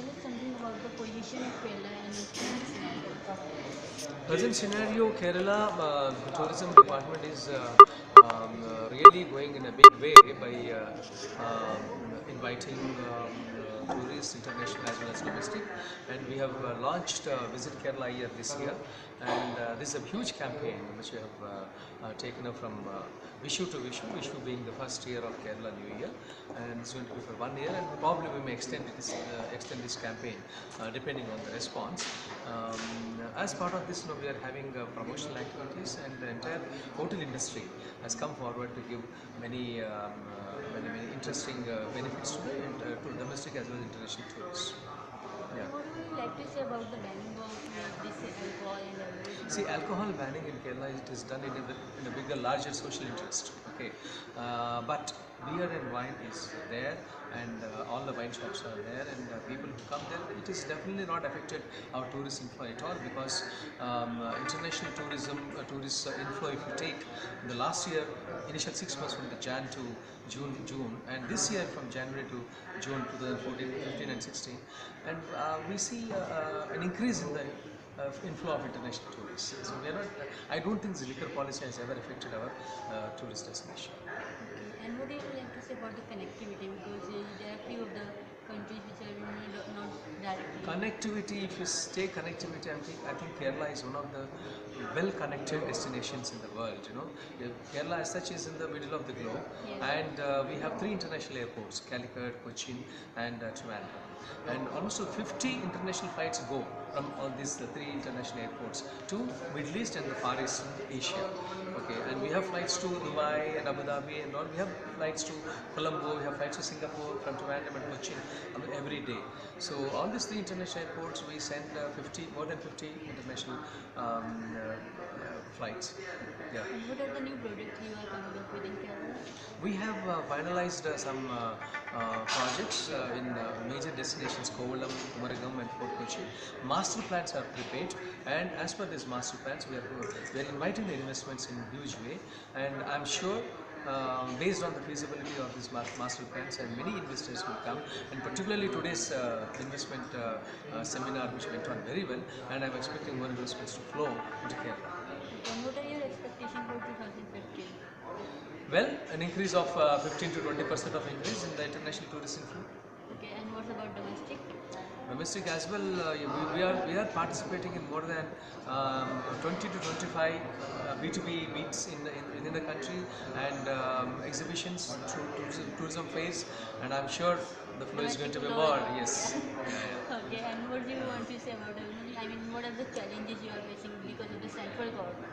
tell us something about the position of Kerala in its current scenario? Present scenario, Kerala tourism department is really going in a big way by inviting tourists, international as well as domestic, and we have launched Visit Kerala year this year, and this is a huge campaign which we have taken up from Vishu to Vishu, Vishu being the first year of Kerala New Year, and it's going to be for 1 year, and probably we may extend this campaign depending on the response. As part of this, we are having promotional activities, and the entire hotel industry has come forward to give many many interesting benefits to domestic as well as international tourists. Yeah. What would you like to say about the banning of this alcohol and everything? See, alcohol banning in Kerala, it is done in a bigger, larger social interest. Okay, but beer and wine is there, and all the wine shops are there, and people who come there, it is definitely not affected our tourist inflow at all, because international tourism, tourist inflow, if you take the last year, initial 6 months from the Jan to June, and this year from January to June 2014, 15 and 16, and we see an increase in the inflow of international tourists. So we are not, I don't think the liquor policy has ever affected our tourist destination. Okay. And what do you like to say about the connectivity? Because there are few of the countries which are not directly. Connectivity, if you say connectivity, I think Kerala is one of the well-connected destinations in the world. You know, Kerala as such is in the middle of the globe, Yes. and we have 3 international airports: Calicut, Cochin, and Trivandrum. And almost 50 international flights go from all these 3 international airports to Middle East and the Far Eastern Asia. Okay, and we have flights to Dubai and Abu Dhabi and all. We have flights to Colombo, we have flights to Singapore, from Trivandrum and Cochin every day. So all these 3 international airports, we send more than 50 international flights. Yeah. And what are the new projects you are coming up with in Kerala? We have finalized some projects in major destinations: Kovalam, Kumaragam, and Fort Kochi. Master plans are prepared, and as per these master plans, we are inviting the investments in a huge way, and I'm sure. Based on the feasibility of these master plans, and many investors will come, and particularly today's investment seminar, which went on very well, and I'm expecting more investments to flow into Kerala. And what are your expectations for 2015? Well, an increase of 15 to 20% of increase in the international tourist inflow. Okay, and what about domestic? Domestic as well, we are participating in more than 20 to 25 B2B meets in the country, and exhibitions through tourism phase, and I'm sure the flow is going to be more. Yes. Okay, and what do you want to say about it? I mean, what are the challenges you are facing because of the central government?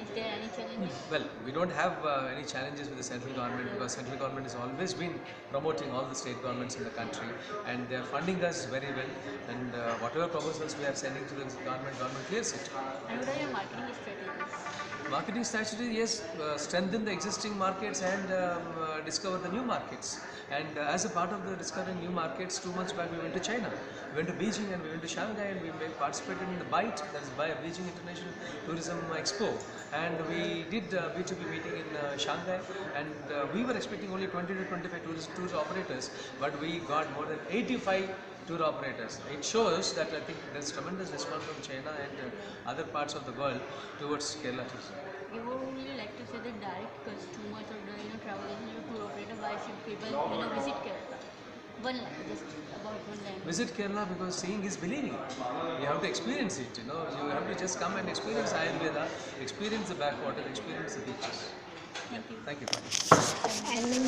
Is there any challenges? Well, we don't have any challenges with the central government, because central government has always been promoting all the state governments in the country, and they are funding us very well, and whatever proposals we are sending to the government clears it. And what are your marketing strategies? Marketing strategy, yes, strengthen the existing markets and discover the new markets. And as a part of the discovering new markets, 2 months back we went to China, we went to Beijing, and we went to Shanghai, and we participated in the BITE, that is Beijing International Tourism Expo, and we did a B2B meeting in Shanghai, and we were expecting only 20 to 25 tour operators, but we got more than 85 tour operators. It shows that I think there is tremendous response from China and other parts of the world towards Kerala tourism. Okay, what would you like to say the direct customers or the travel agent or tour operator? Why should people visit Kerala? One line, just about one line. Visit Kerala because seeing is believing. You have to experience it. You have to just come and experience Ayurveda, experience the backwater, experience the beaches. Thank you. Thank you.